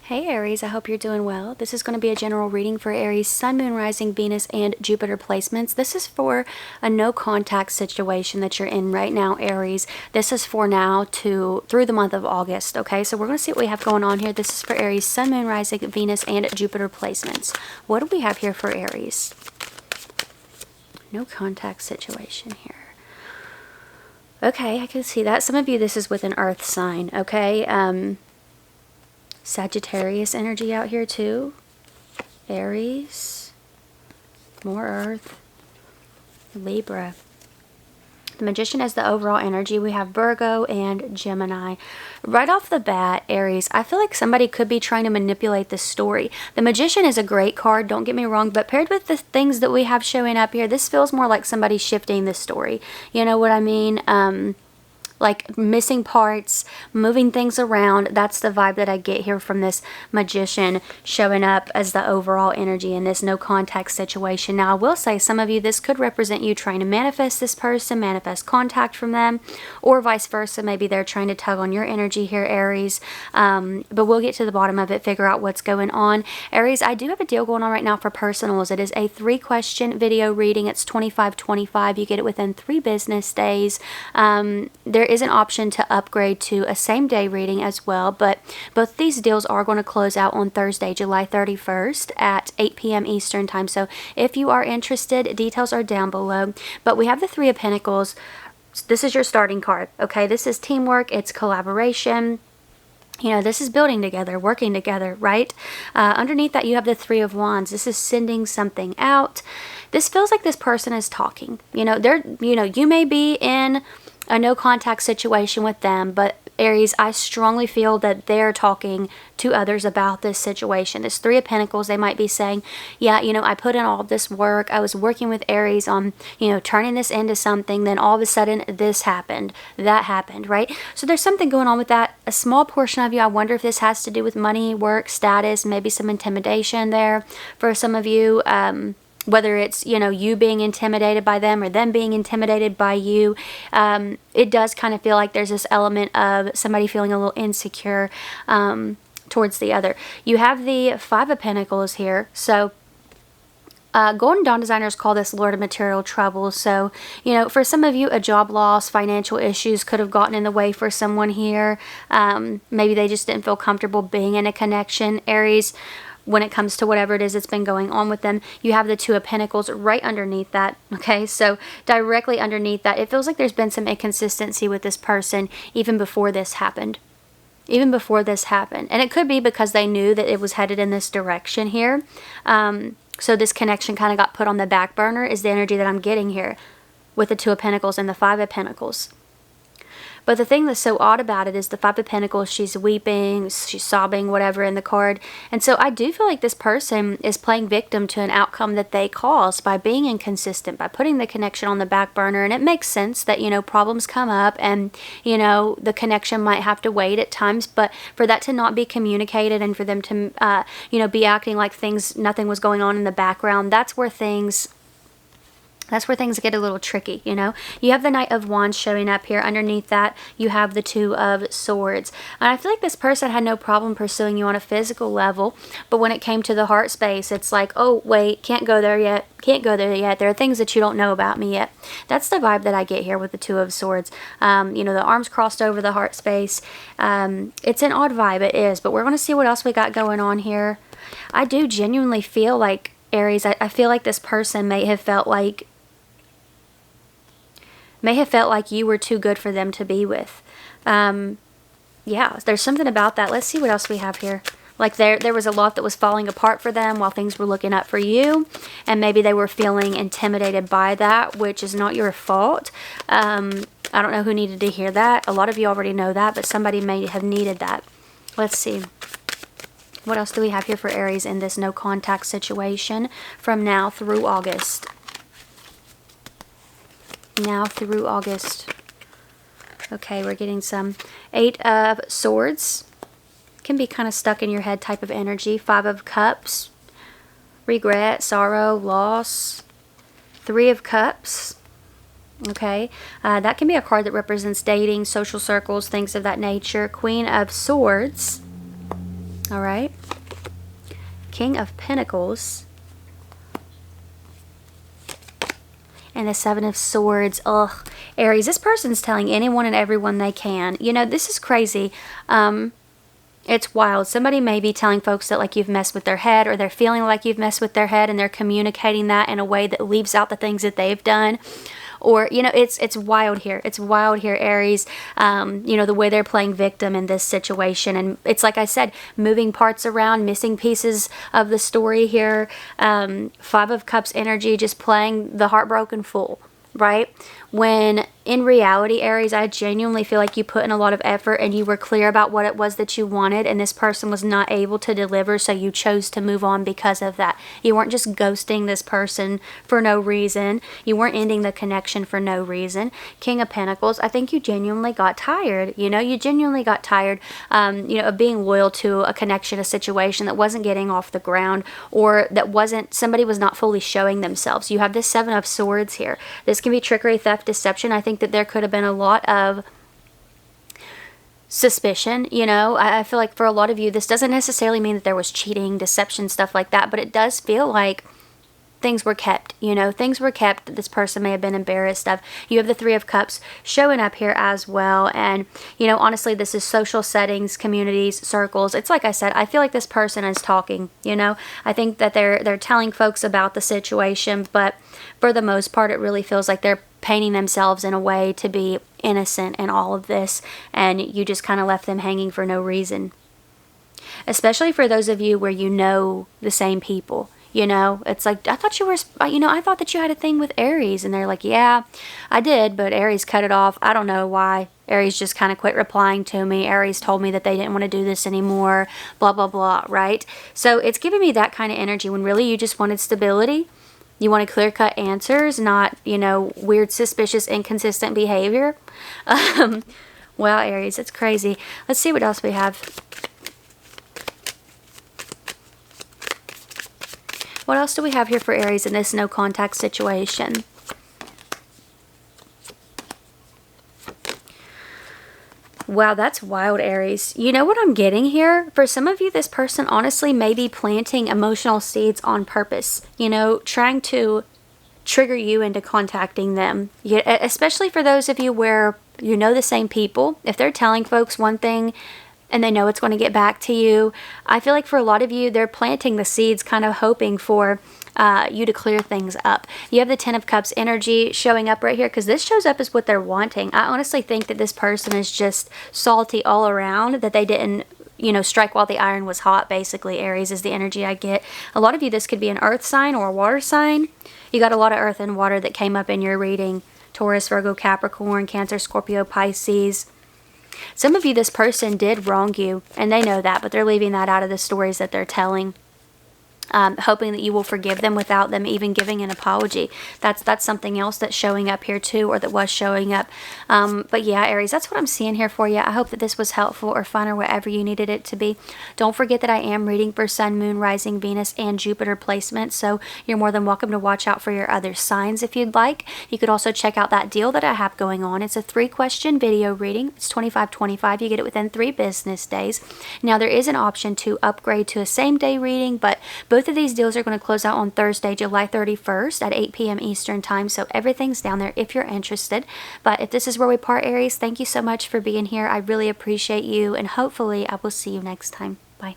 Hey Aries, I hope you're doing well. This is going to be a general reading for Aries, Sun, Moon, Rising, Venus, and Jupiter placements. This is for a no contact situation that you're in right now, Aries. This is for now through the month of August, okay? So we're going to see what we have going on here. This is for Aries, Sun, Moon, Rising, Venus, and Jupiter placements. What do we have here for Aries? No contact situation here. Okay, I can see that. Some of you, this is with an earth sign, okay? Sagittarius energy out here too. Aries. More earth. Libra. The Magician is the overall energy. We have Virgo and Gemini. Right off the bat, Aries, I feel like somebody could be trying to manipulate the story. The Magician is a great card, don't get me wrong, but paired with the things that we have showing up here, this feels more like somebody shifting the story. You know what I mean? Like missing parts, moving things around. That's the vibe that I get here from this Magician showing up as the overall energy in this no contact situation. Now, I will say some of you, this could represent you trying to manifest this person, manifest contact from them, or vice versa. Maybe they're trying to tug on your energy here, Aries. But we'll get to the bottom of it, figure out what's going on. Aries, I do have a deal going on right now for personals. It is a 3-question video reading. It's $25.25. You get it within 3 business days. There is an option to upgrade to a same-day reading as well, but both these deals are going to close out on Thursday, July 31st at 8 p.m. Eastern time. So if you are interested, details are down below. But we have the 3 of Pentacles. This is your starting card, okay? This is teamwork. It's collaboration. You know, this is building together, working together, right? Underneath that, you have the 3 of Wands. This is sending something out. This feels like this person is talking. You know, you may be in a no contact situation with them, but Aries, I strongly feel that they're talking to others about this situation. This 3 of Pentacles, they might be saying, yeah, you know, I put in all of this work. I was working with Aries on, you know, turning this into something. Then all of a sudden this happened, that happened, right? So there's something going on with that. A small portion of you, I wonder if this has to do with money, work, status, maybe some intimidation there for some of you. Whether it's, you know, you being intimidated by them or them being intimidated by you, it does kind of feel like there's this element of somebody feeling a little insecure towards the other. You have the 5 of Pentacles here. So Golden Dawn designers call this Lord of Material Trouble. So, you know, for some of you, a job loss, financial issues could have gotten in the way for someone here. Maybe they just didn't feel comfortable being in a connection. Aries, when it comes to whatever it is that's been going on with them, you have the 2 of Pentacles right underneath that, okay? So directly underneath that, it feels like there's been some inconsistency with this person even before this happened. Even before this happened. And it could be because they knew that it was headed in this direction here. So this connection kind of got put on the back burner is the energy that I'm getting here with the 2 of Pentacles and the 5 of Pentacles. But the thing that's so odd about it is the 5 of Pentacles, she's weeping, she's sobbing, whatever in the card. And so I do feel like this person is playing victim to an outcome that they caused by being inconsistent, by putting the connection on the back burner. And it makes sense that, you know, problems come up and, you know, the connection might have to wait at times. But for that to not be communicated and for them to, you know, be acting like nothing was going on in the background, that's where things get a little tricky, you know. You have the Knight of Wands showing up here. Underneath that, you have the 2 of Swords. And I feel like this person had no problem pursuing you on a physical level. But when it came to the heart space, it's like, oh, wait, can't go there yet. Can't go there yet. There are things that you don't know about me yet. That's the vibe that I get here with the 2 of Swords. You know, the arms crossed over the heart space. It's an odd vibe, it is. But we're going to see what else we got going on here. I do genuinely feel like, Aries, I feel like this person may have felt like you were too good for them to be with. Yeah, there's something about that. Let's see what else we have here. Like there was a lot that was falling apart for them while things were looking up for you. And maybe they were feeling intimidated by that, which is not your fault. I don't know who needed to hear that. A lot of you already know that, but somebody may have needed that. Let's see. What else do we have here for Aries in this no contact situation from now through August? Now through August. Okay, we're getting some 8 of Swords. Can be kind of stuck in your head type of energy. 5 of Cups. Regret, sorrow, loss. 3 of Cups. Okay, that can be a card that represents dating, social circles, things of that nature. Queen of Swords. All right. King of Pentacles. And the Seven of Swords. Ugh. Aries, this person's telling anyone and everyone they can. You know, this is crazy. It's wild. Somebody may be telling folks that like you've messed with their head, or they're feeling like you've messed with their head, and they're communicating that in a way that leaves out the things that they've done. Or, you know, it's wild here. It's wild here, Aries. You know, the way they're playing victim in this situation. And it's like I said, moving parts around, missing pieces of the story here. Five of Cups energy, just playing the heartbroken fool, right? When in reality, Aries, I genuinely feel like you put in a lot of effort and you were clear about what it was that you wanted, and this person was not able to deliver, so you chose to move on because of that. You weren't just ghosting this person for no reason. You weren't ending the connection for no reason. King of Pentacles, I think you genuinely got tired. You know, you genuinely got tired, you know, of being loyal to a connection, a situation that wasn't getting off the ground, or that wasn't, somebody was not fully showing themselves. You have this Seven of Swords here. This can be trickery, theft, deception. I think that there could have been a lot of suspicion. You know, I feel like for a lot of you, this doesn't necessarily mean that there was cheating, deception, stuff like that, but it does feel like things were kept. You know, things were kept that this person may have been embarrassed of. You have the Three of Cups showing up here as well. And, you know, honestly, this is social settings, communities, circles. It's like I said, I feel like this person is talking, you know. I think that they're telling folks about the situation, but for the most part, it really feels like they're painting themselves in a way to be innocent in all of this, and you just kind of left them hanging for no reason. Especially for those of you where you know the same people. You know, it's like, I thought you were, you know, I thought that you had a thing with Aries. And they're like, yeah, I did, but Aries cut it off. I don't know why. Aries just kind of quit replying to me. Aries told me that they didn't want to do this anymore, blah, blah, blah, right? So it's giving me that kind of energy when really you just wanted stability. You wanted clear-cut answers, not, you know, weird, suspicious, inconsistent behavior. Wow, Aries, it's crazy. Let's see what else we have. What else do we have here for Aries in this no contact situation? Wow, that's wild, Aries. You know what I'm getting here? For some of you, this person honestly may be planting emotional seeds on purpose. You know, trying to trigger you into contacting them. Especially for those of you where you know the same people. If they're telling folks one thing and they know it's going to get back to you, I feel like for a lot of you, they're planting the seeds, kind of hoping for you to clear things up. You have the Ten of Cups energy showing up right here, because this shows up as what they're wanting. I honestly think that this person is just salty all around, that they didn't, you know, strike while the iron was hot, basically. Aries is the energy I get. A lot of you, this could be an earth sign or a water sign. You got a lot of earth and water that came up in your reading. Taurus, Virgo, Capricorn, Cancer, Scorpio, Pisces. Some of you, this person did wrong you, and they know that, but they're leaving that out of the stories that they're telling. Hoping that you will forgive them without them even giving an apology. That's something else that's showing up here too, or that was showing up. But yeah, Aries, that's what I'm seeing here for you. I hope that this was helpful or fun or whatever you needed it to be. Don't forget that I am reading for Sun, Moon, Rising, Venus, and Jupiter placements, so you're more than welcome to watch out for your other signs if you'd like. You could also check out that deal that I have going on. It's a 3-question video reading. It's $25.25. You get it within 3 business days. Now, there is an option to upgrade to a same-day reading, but both of these deals are going to close out on Thursday, July 31st at 8 p.m. Eastern Time, so everything's down there if you're interested. But if this is where we part, Aries, thank you so much for being here. I really appreciate you, and hopefully I will see you next time. Bye.